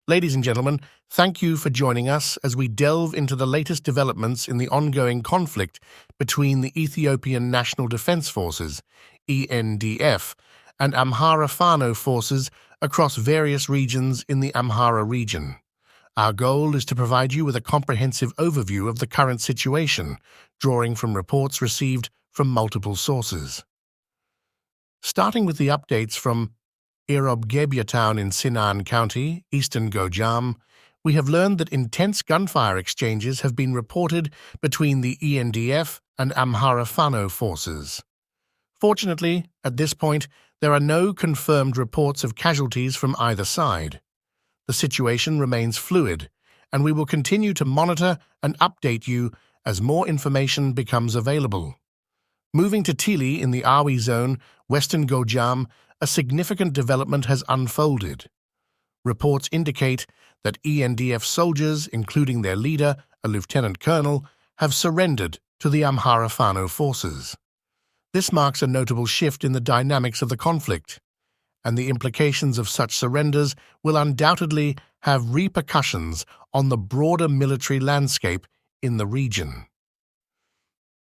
Ladies and gentlemen, thank you for joining us as we delve into the latest developments in the ongoing conflict between the Ethiopian National Defense Forces, ENDF, and Amhara Fano forces across various regions in the Amhara region. Our goal is to provide you with a comprehensive overview of the current situation, drawing from reports received from multiple sources. Starting with the updates from Irob Gebia town in Sinan County, eastern Gojam, we have learned that intense gunfire exchanges have been reported between the ENDF and Amhara Fano forces. Fortunately, at this point, there are no confirmed reports of casualties from either side. The situation remains fluid, and we will continue to monitor and update you as more information becomes available. Moving to Tili in the Awi zone, western Gojam, a significant development has unfolded. Reports indicate that ENDF soldiers, including their leader, a lieutenant colonel, have surrendered to the Amhara Fano forces. This marks a notable shift in the dynamics of the conflict, and the implications of such surrenders will undoubtedly have repercussions on the broader military landscape in the region.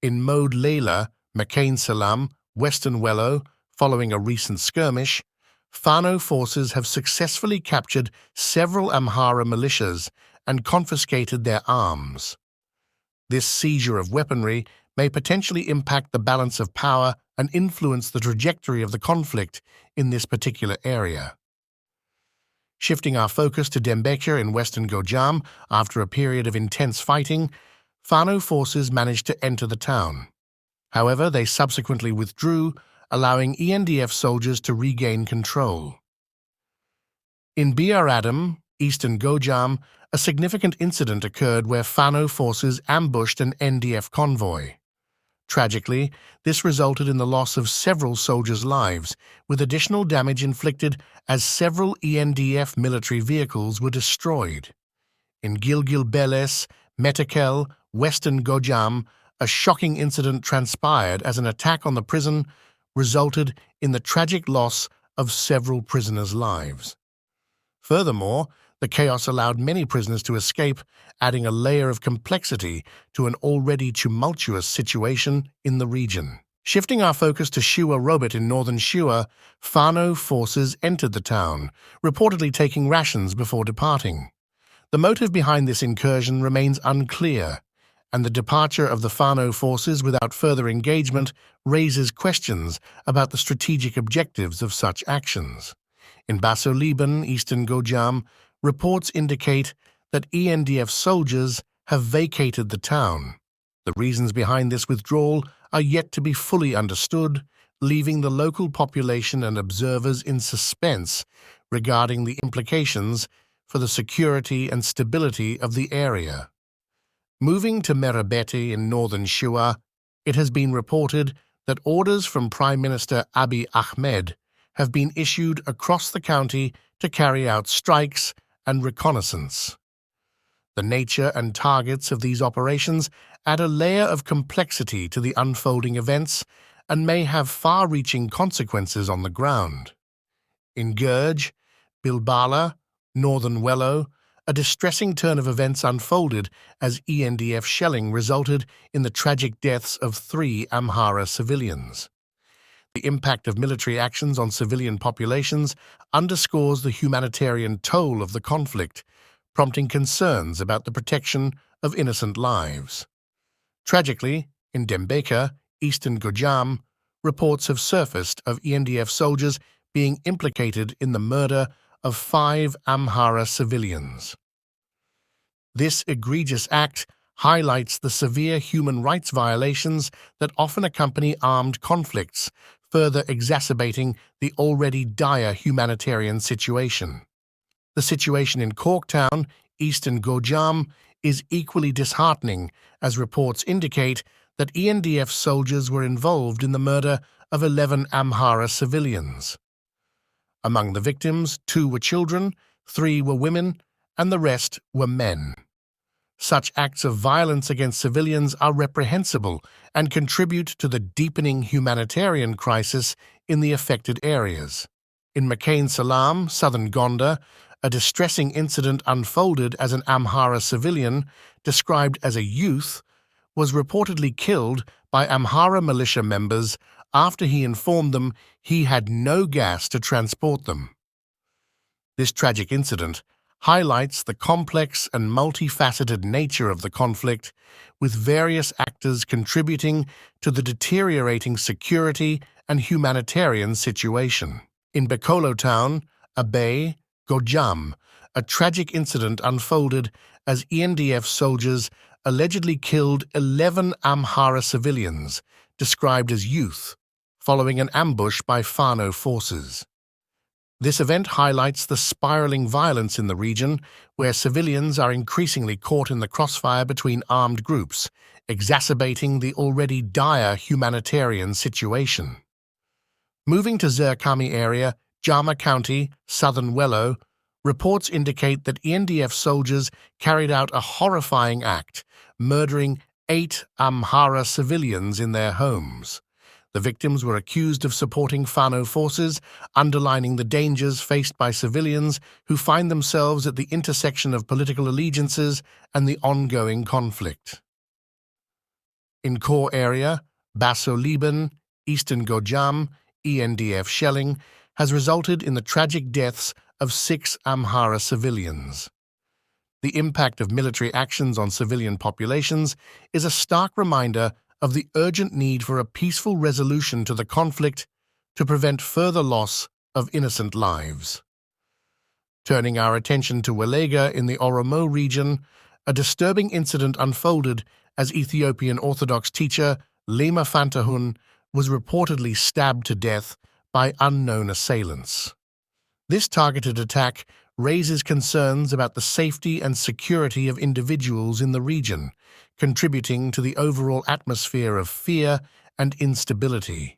In Mod Leila, McCain Salam, western Wello, following a recent skirmish, Fano forces have successfully captured several Amhara militias and confiscated their arms. This seizure of weaponry may potentially impact the balance of power and influence the trajectory of the conflict in this particular area. Shifting our focus to Dembeka in western Gojam, after a period of intense fighting, Fano forces managed to enter the town. However, they subsequently withdrew, allowing ENDF soldiers to regain control. In Bir Adam, eastern Gojam, a significant incident occurred where Fano forces ambushed an NDF convoy. Tragically, this resulted in the loss of several soldiers' lives, with additional damage inflicted as several ENDF military vehicles were destroyed. In Gilgil Beles, Metakel, western Gojam, a shocking incident transpired as an attack on the prison resulted in the tragic loss of several prisoners' lives. Furthermore, the chaos allowed many prisoners to escape, adding a layer of complexity to an already tumultuous situation in the region. Shifting our focus to Shua Robert in northern Shua, Fano forces entered the town, reportedly taking rations before departing. The motive behind this incursion remains unclear, and the departure of the Fano forces without further engagement raises questions about the strategic objectives of such actions. In Baso Liban, eastern Gojam, reports indicate that ENDF soldiers have vacated the town. The reasons behind this withdrawal are yet to be fully understood, leaving the local population and observers in suspense regarding the implications for the security and stability of the area. Moving to Merabeti in northern Shua, it has been reported that orders from Prime Minister Abiy Ahmed have been issued across the county to carry out strikes and reconnaissance. The nature and targets of these operations add a layer of complexity to the unfolding events and may have far-reaching consequences on the ground. In Gurj, Bilbala, northern Wello, a distressing turn of events unfolded as ENDF shelling resulted in the tragic deaths of 3 Amhara civilians. The impact of military actions on civilian populations underscores the humanitarian toll of the conflict, prompting concerns about the protection of innocent lives. Tragically, in Dembeka, eastern Gojam, reports have surfaced of ENDF soldiers being implicated in the murder of 5 Amhara civilians. This egregious act highlights the severe human rights violations that often accompany armed conflicts, further exacerbating the already dire humanitarian situation. The situation in Corktown, eastern Gojam, is equally disheartening, as reports indicate that ENDF soldiers were involved in the murder of 11 Amhara civilians. Among the victims, 2 were children, 3 were women, and the rest were men. Such acts of violence against civilians are reprehensible and contribute to the deepening humanitarian crisis in the affected areas. In McCain Salam, southern Gondar, a distressing incident unfolded as an Amhara civilian, described as a youth, was reportedly killed by Amhara militia members after he informed them he had no gas to transport them. This tragic incident highlights the complex and multifaceted nature of the conflict, with various actors contributing to the deteriorating security and humanitarian situation. In Bekolo town, Abe, Gojam, a tragic incident unfolded as ENDF soldiers allegedly killed 11 Amhara civilians, described as youth, following an ambush by Fano forces. This event highlights the spiraling violence in the region, where civilians are increasingly caught in the crossfire between armed groups, exacerbating the already dire humanitarian situation. Moving to Zerkami area, Jama County, southern Wello, reports indicate that ENDF soldiers carried out a horrifying act, murdering 8 Amhara civilians in their homes. The victims were accused of supporting Fano forces, underlining the dangers faced by civilians who find themselves at the intersection of political allegiances and the ongoing conflict. In core area, Basso Liban, eastern Gojam, ENDF shelling has resulted in the tragic deaths of 6 Amhara civilians. The impact of military actions on civilian populations is a stark reminder of the urgent need for a peaceful resolution to the conflict to prevent further loss of innocent lives. Turning our attention to Welega in the Oromo region, a disturbing incident unfolded as Ethiopian Orthodox teacher Lema Fantahun was reportedly stabbed to death by unknown assailants. This targeted attack raises concerns about the safety and security of individuals in the region, contributing to the overall atmosphere of fear and instability.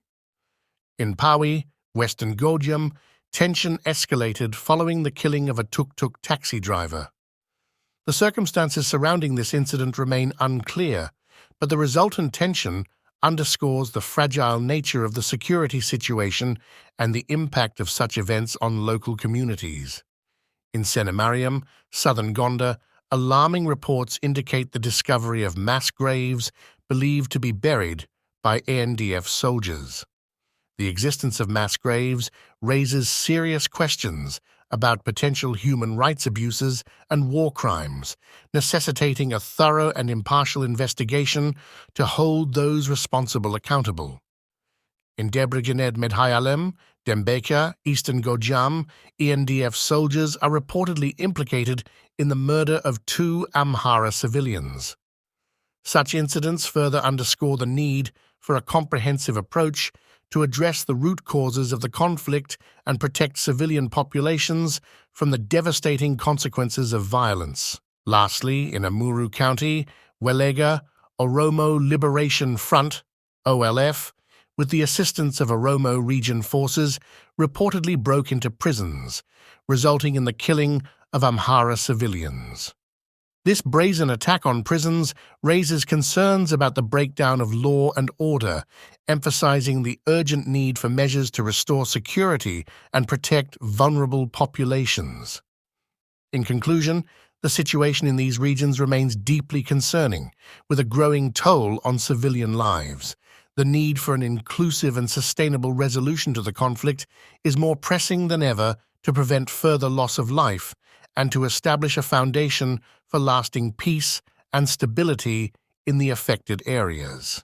In Pawi, western Gojam, tension escalated following the killing of a tuk-tuk taxi driver. The circumstances surrounding this incident remain unclear, but the resultant tension underscores the fragile nature of the security situation and the impact of such events on local communities. In Senamarium, southern Gonda, alarming reports indicate the discovery of mass graves believed to be buried by ENDF soldiers. The existence of mass graves raises serious questions about potential human rights abuses and war crimes, necessitating a thorough and impartial investigation to hold those responsible accountable. In Debrecen Medhayalem, Dembeka, eastern Gojam, ENDF soldiers are reportedly implicated in the murder of 2 Amhara civilians. Such incidents further underscore the need for a comprehensive approach to address the root causes of the conflict and protect civilian populations from the devastating consequences of violence. Lastly, in Amuru County, Welega, Oromo Liberation Front, OLF, with the assistance of Oromo region forces, reportedly broke into prisons, resulting in the killing of Amhara civilians. This brazen attack on prisons raises concerns about the breakdown of law and order, emphasizing the urgent need for measures to restore security and protect vulnerable populations. In conclusion, the situation in these regions remains deeply concerning, with a growing toll on civilian lives. The need for an inclusive and sustainable resolution to the conflict is more pressing than ever to prevent further loss of life and to establish a foundation for lasting peace and stability in the affected areas.